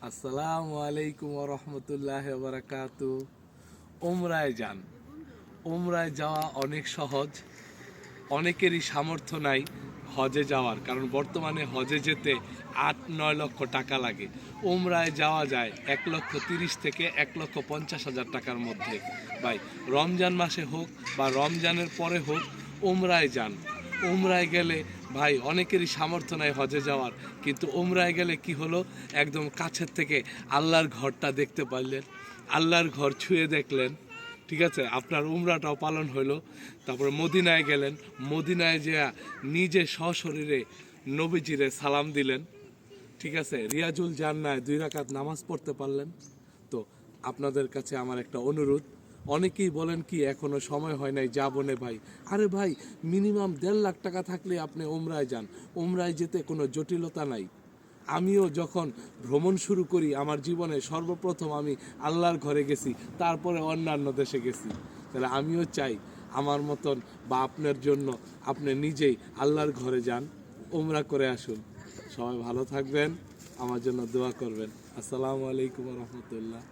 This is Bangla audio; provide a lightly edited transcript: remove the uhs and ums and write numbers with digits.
আসসালামু আলাইকুম রহমতুল্লাহ বারাকাতু। উমরায় যান। উমরায় যাওয়া অনেক সহজ। অনেকেরই সামর্থ্য নাই হজে যাওয়ার, কারণ বর্তমানে হজে যেতে 8-9 লক্ষ টাকা লাগে। উমরায় যাওয়া যায় 1,30,000 থেকে 1,50,000 টাকার মধ্যে। ভাই, রমজান মাসে হোক বা রমজানের পরে হোক, উমরায় যান। উমরায় গেলে ভাই অনেকেরই সামর্থ্য নাই হজে যাওয়ার, কিন্তু উমরায় গেলে কি হলো, একদম কাছের থেকে আল্লাহর ঘরটা দেখতে পারলেন, আল্লাহর ঘর ছুঁয়ে দেখলেন। ঠিক আছে, আপনার উমরাটাও পালন হইলো। তারপরে মদিনায় গেলেন, মদিনায় যে নিজে সশরীরে নবীজিরে সালাম দিলেন। ঠিক আছে, রিয়াজুল জান্নায় 2 রাকাত নামাজ পড়তে পারলেন। তো আপনাদের কাছে আমার একটা অনুরোধ, অনেকেই বলেন কি এখনো সময় হয় নাই, যাবো না ভাই। আরে ভাই, মিনিমাম 1.5 লাখ টাকা থাকলে আপনি উমরায় যান। উমরায় যেতে কোনো জটিলতা নাই। আমিও যখন ভ্রমণ শুরু করি আমার জীবনে, সর্বপ্রথম আমি আল্লাহর ঘরে গেছি, তারপরে অন্যান্য দেশে গেছি। তাহলে আমিও চাই আমার মতন বা আপনার জন্য আপনি নিজেই আল্লাহর ঘরে যান, উমরা করে আসুন। সবাই ভালো থাকবেন, আমার জন্য দোয়া করবেন। আসসালামু আলাইকুম রহমতুল্লাহ।